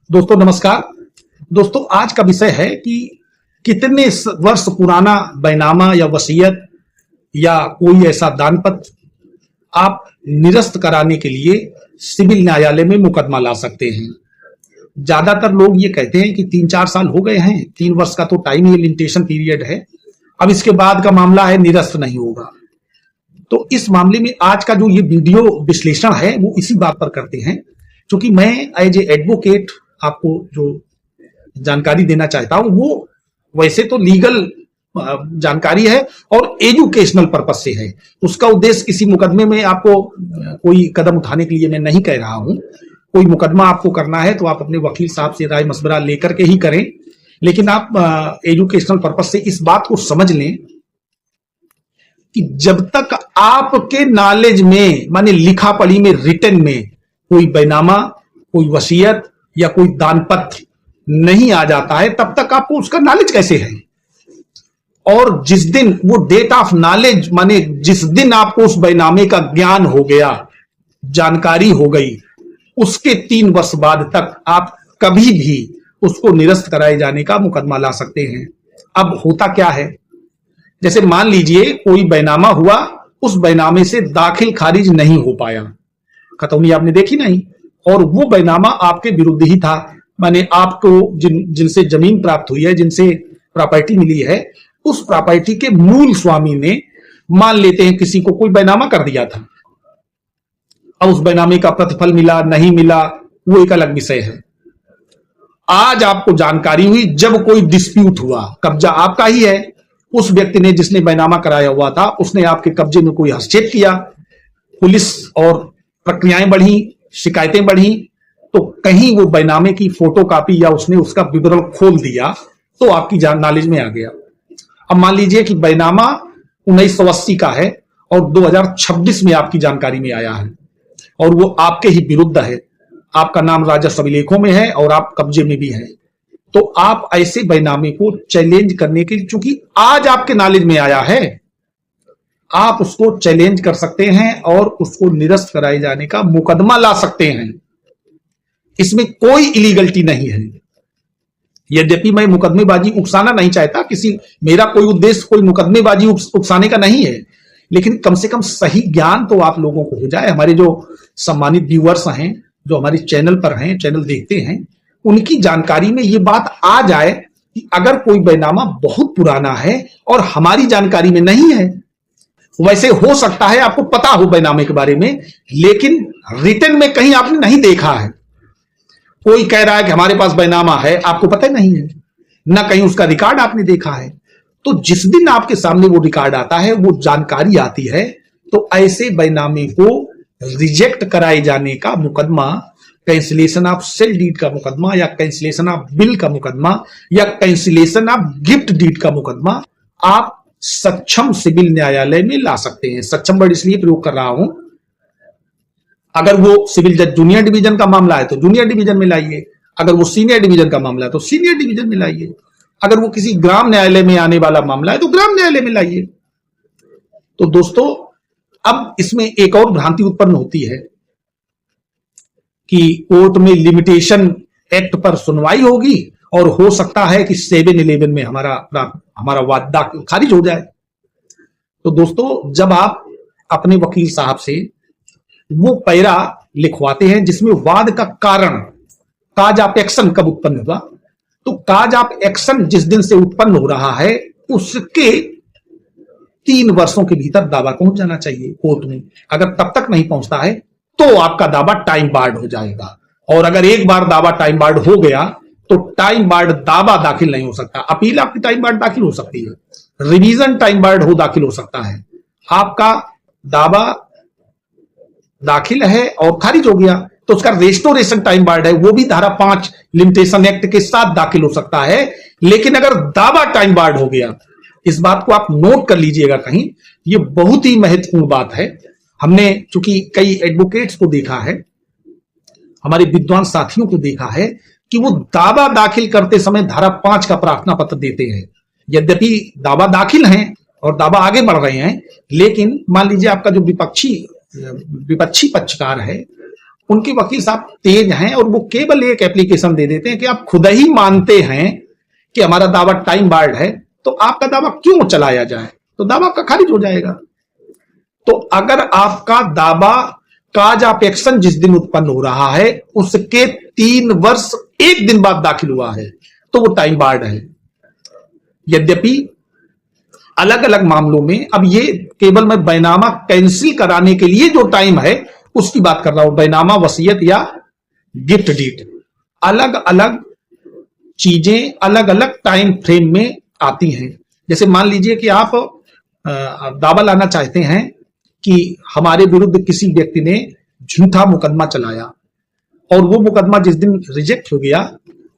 दोस्तों नमस्कार। दोस्तों आज का विषय है कि कितने वर्ष पुराना बैनामा या वसीयत या कोई ऐसा दान पत्र आप निरस्त कराने के लिए सिविल न्यायालय में मुकदमा ला सकते हैं। ज्यादातर लोग ये कहते हैं कि 3-4 साल हो गए हैं, 3 वर्ष का तो टाइम ही लिमिटेशन पीरियड है, अब इसके बाद का मामला है निरस्त नहीं होगा। तो इस मामले में आज का जो ये वीडियो विश्लेषण है वो इसी बात पर करते हैं, क्योंकि मैं एज ए एडवोकेट आपको जो जानकारी देना चाहता हूं वो वैसे तो लीगल जानकारी है और एजुकेशनल पर्पस से है। उसका उद्देश्य किसी मुकदमे में आपको कोई कदम उठाने के लिए मैं नहीं कह रहा हूं। कोई मुकदमा आपको करना है तो आप अपने वकील साहब से राय मशवरा लेकर के ही करें, लेकिन आप एजुकेशनल पर्पस से इस बात को समझ लें कि जब तक आपके नॉलेज में माने लिखा पढ़ी में रिटन में कोई बैनामा, कोई वसीयत या कोई दान पत्र नहीं आ जाता है तब तक आपको उसका नॉलेज कैसे है। और जिस दिन वो डेट ऑफ नॉलेज माने जिस दिन आपको उस बैनामे का ज्ञान हो गया, जानकारी हो गई, उसके 3 वर्ष बाद तक आप कभी भी उसको निरस्त कराए जाने का मुकदमा ला सकते हैं। अब होता क्या है, जैसे मान लीजिए कोई बैनामा हुआ, उस बैनामे से दाखिल खारिज नहीं हो पाया, खतौनी आपने देखी नहीं, और वो बैनामा आपके विरुद्ध ही था, माने आपको जिनसे जमीन प्राप्त हुई है, जिनसे प्रॉपर्टी मिली है, उस प्रॉपर्टी के मूल स्वामी ने मान लेते हैं किसी को कोई बैनामा कर दिया था। अब उस बैनामे का प्रतिफल मिला नहीं मिला वो एक अलग विषय है। आज आपको जानकारी हुई, जब कोई डिस्प्यूट हुआ, कब्जा आपका ही है, उस व्यक्ति ने जिसने बैनामा कराया हुआ था उसने आपके कब्जे में कोई हस्तक्षेप किया, पुलिस और प्रक्रियाएं बढ़ी, शिकायतें बढ़ी, तो कहीं वो बैनामे की फोटोकॉपी या उसने उसका विवरण खोल दिया तो आपकी जान नॉलेज में आ गया। अब मान लीजिए कि बैनामा 1980 का है और 2026 में आपकी जानकारी में आया है और वो आपके ही विरुद्ध है, आपका नाम राजस्व अभिलेखों में है और आप कब्जे में भी है, तो आप ऐसे बैनामे को चैलेंज करने के लिए, चूंकि आज आपके नॉलेज में आया है, आप उसको चैलेंज कर सकते हैं और उसको निरस्त कराए जाने का मुकदमा ला सकते हैं। इसमें कोई इलीगलिटी नहीं है। यद्यपि मैं मुकदमेबाजी उकसाना नहीं चाहता, मेरा कोई उद्देश्य कोई मुकदमेबाजी उकसाने का नहीं है, लेकिन कम से कम सही ज्ञान तो आप लोगों को हो जाए। हमारे जो सम्मानित व्यूअर्स हैं, जो हमारे चैनल पर हैं, चैनल देखते हैं, उनकी जानकारी में ये बात आ जाए कि अगर कोई बैनामा बहुत पुराना है और हमारी जानकारी में नहीं है, वैसे हो सकता है आपको पता हो बैनामे के बारे में, लेकिन रिटन में कहीं आपने नहीं देखा है। कोई कह रहा है कि हमारे पास बैनामा है, आपको पता नहीं है, ना कहीं उसका रिकॉर्ड आपने देखा है। तो जिस दिन आपके सामने वो रिकॉर्ड आता है, वो जानकारी आती है, तो ऐसे बैनामे को रिजेक्ट कराए जाने का मुकदमा, कैंसिलेशन ऑफ सेल डीड का मुकदमा या कैंसिलेशन ऑफ बिल का मुकदमा या कैंसिलेशन ऑफ गिफ्ट डीड का मुकदमा आप सक्षम सिविल न्यायालय में ला सकते हैं। सक्षम वर्ड इसलिए प्रयोग कर रहा हूं, अगर वो सिविल जज जूनियर डिवीजन का मामला है तो जूनियर डिवीजन में लाइए, अगर वो सीनियर डिवीजन का मामला है तो सीनियर डिवीजन में लाइए, अगर वो किसी ग्राम न्यायालय में आने वाला मामला है तो ग्राम न्यायालय में लाइए। तो दोस्तों अब इसमें एक और भ्रांति उत्पन्न होती है कि कोर्ट में लिमिटेशन एक्ट पर सुनवाई होगी और हो सकता है कि 7-11 में हमारा वादा खारिज हो जाए। तो दोस्तों जब आप अपने वकील साहब से वो पैरा लिखवाते हैं जिसमें वाद का कारण, काज ऑफ एक्शन कब उत्पन्न हुआ, तो काज ऑफ एक्शन जिस दिन से उत्पन्न हो रहा है उसके 3 वर्षों के भीतर दावा पहुंच जाना चाहिए कोर्ट में। अगर तब तक नहीं पहुंचता है तो आपका दावा टाइम बार्ड हो जाएगा, और अगर एक बार दावा टाइम बार्ड हो गया तो टाइम बार्ड दावा दाखिल नहीं हो सकता। अपील आपकी टाइम बार्ड दाखिल हो सकती है, रिवीजन टाइम बार्ड हो दाखिल हो सकता है, आपका दावा दाखिल है और खारिज हो गया तो उसका रेस्टोरेशन टाइम बार्ड है, वो भी धारा 5 लिमिटेशन एक्ट के साथ दाखिल हो सकता है। लेकिन अगर दावा टाइम बार्ड हो गया, इस बात को आप नोट कर लीजिएगा कहीं, ये बहुत ही महत्वपूर्ण बात है। हमने चूंकि कई एडवोकेट्स को देखा है, हमारे विद्वान साथियों को देखा है कि वो दावा दाखिल करते समय धारा 5 का प्रार्थना पत्र देते हैं। यद्यपि दावा दाखिल हैं और दावा आगे बढ़ रहे हैं, लेकिन मान लीजिए आपका जो विपक्षी पक्षकार है उनके वकील साहब तेज हैं और वो केवल एक एप्लीकेशन दे देते हैं कि आप खुद ही मानते हैं कि हमारा दावा टाइम बार्ड है, तो आपका दावा क्यों चलाया जाए, तो दावा का खारिज हो जाएगा। तो अगर आपका दावा काज ऑफ एक्शन जिस दिन उत्पन्न हो रहा है उसके 3 वर्ष 1 दिन बाद दाखिल हुआ है तो वो टाइम बार्ड है। यद्यपि अलग अलग मामलों में, अब ये केवल मैं बैनामा कैंसिल कराने के लिए जो टाइम है उसकी बात कर रहा हूं, बैनामा वसीयत या गिफ्ट डीड अलग अलग चीजें अलग अलग टाइम फ्रेम में आती हैं। जैसे मान लीजिए कि आप दावा लाना चाहते हैं कि हमारे विरुद्ध किसी व्यक्ति ने झूठा मुकदमा चलाया और वो मुकदमा जिस दिन रिजेक्ट हो गया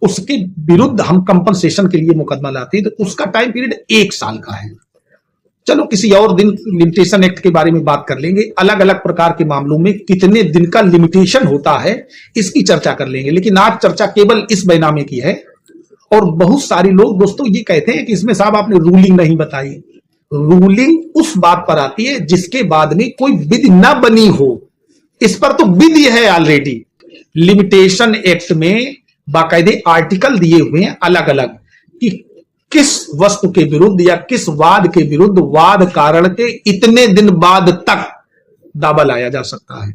उसके विरुद्ध हम कंपनसेशन के लिए मुकदमा लाते हैं, तो उसका टाइम पीरियड 1 साल का है। चलो किसी और दिन लिमिटेशन एक्ट के बारे में बात कर लेंगे, अलग अलग प्रकार के मामलों में कितने दिन का लिमिटेशन होता है इसकी चर्चा कर लेंगे, लेकिन आज चर्चा केवल इस बैनामे की है। और बहुत सारे लोग दोस्तों ये कहते हैं कि इसमें साहब आपने रूलिंग नहीं बताई। रूलिंग उस बात पर आती है जिसके बाद में कोई विधि ना बनी हो, इस पर तो विधि है ऑलरेडी। लिमिटेशन एक्ट में बाकायदे आर्टिकल दिए हुए हैं अलग अलग कि किस वस्तु के विरुद्ध या किस वाद के विरुद्ध वाद कारण के इतने दिन बाद तक दावा लाया जा सकता है,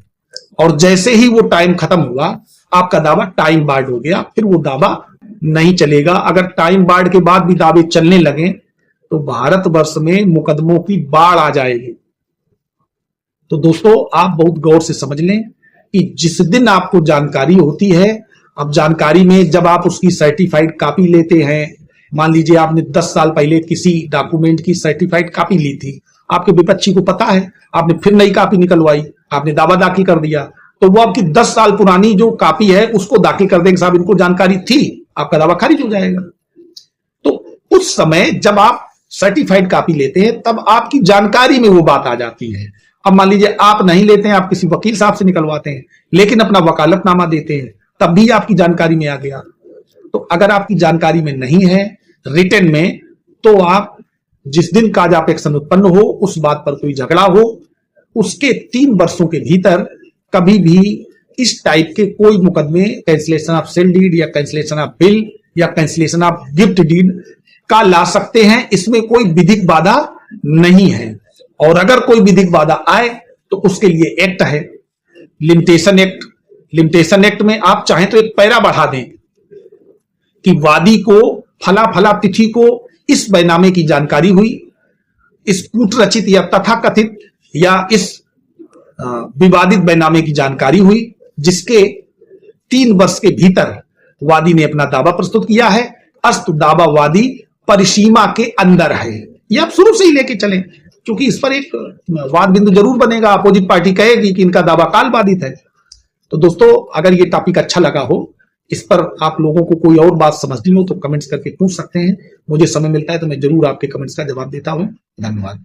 और जैसे ही वो टाइम खत्म हुआ आपका दावा टाइम बार्ड हो गया, फिर वो दावा नहीं चलेगा। अगर टाइम बार्ड के बाद भी दावे चलने लगे तो भारतवर्ष में मुकदमों की बाढ़ आ जाएगी। तो दोस्तों आप बहुत गौर से समझ लें कि जिस दिन आपको जानकारी होती है, अब जानकारी में जब आप उसकी सर्टिफाइड कॉपी लेते हैं, मान लीजिए आपने 10 साल पहले किसी डॉक्यूमेंट की सर्टिफाइड कॉपी ली थी, आपके विपक्षी को पता है, आपने फिर नई कॉपी निकलवाई, आपने दावा दाखिल कर दिया, तो वो आपकी 10 साल पुरानी जो कॉपी है उसको दाखिल कर देंगे, साहब इनको जानकारी थी, आपका दावा खारिज हो जाएगा। तो उस समय जब आप सर्टिफाइड कॉपी लेते हैं तब आपकी जानकारी में वो बात आ जाती है। अब मान लीजिए आप नहीं लेते हैं, आप किसी वकील साहब से निकलवाते हैं, लेकिन अपना वकालतनामा देते हैं, तब भी आपकी जानकारी में आ गया। तो अगर आपकी जानकारी में नहीं है रिटन में, तो आप जिस दिन काज ऑफ एक्शन उत्पन्न हो, उस बात पर कोई झगड़ा हो, उसके 3 वर्षों के भीतर कभी भी इस टाइप के कोई मुकदमे कैंसिलेशन ऑफ सेल डीड या कैंसिलेशन ऑफ बिल या कैंसिलेशन ऑफ गिफ्ट डीड का ला सकते हैं। इसमें कोई विधिक बाधा नहीं है, और अगर कोई विधिक बाधा आए तो उसके लिए एक्ट है, लिमिटेशन एक्ट। लिमिटेशन एक्ट में आप चाहें तो एक पैरा बढ़ा दें कि वादी को फला फला तिथि को इस बैनामे की जानकारी हुई, इस कूट रचित या तथाकथित या इस विवादित बैनामे की जानकारी हुई, जिसके 3 वर्ष के भीतर वादी ने अपना दावा प्रस्तुत किया है, अस्तु दावा वादी परिसीमा के अंदर है। ये आप शुरू से ही लेके चलें, क्योंकि इस पर एक वाद बिंदु जरूर बनेगा, अपोजिट पार्टी कहेगी कि इनका दावा काल बाधित है। तो दोस्तों अगर ये टॉपिक अच्छा लगा हो, इस पर आप लोगों को कोई और बात समझनी हो तो कमेंट्स करके पूछ सकते हैं। मुझे समय मिलता है तो मैं जरूर आपके कमेंट्स का जवाब देता हूं। धन्यवाद।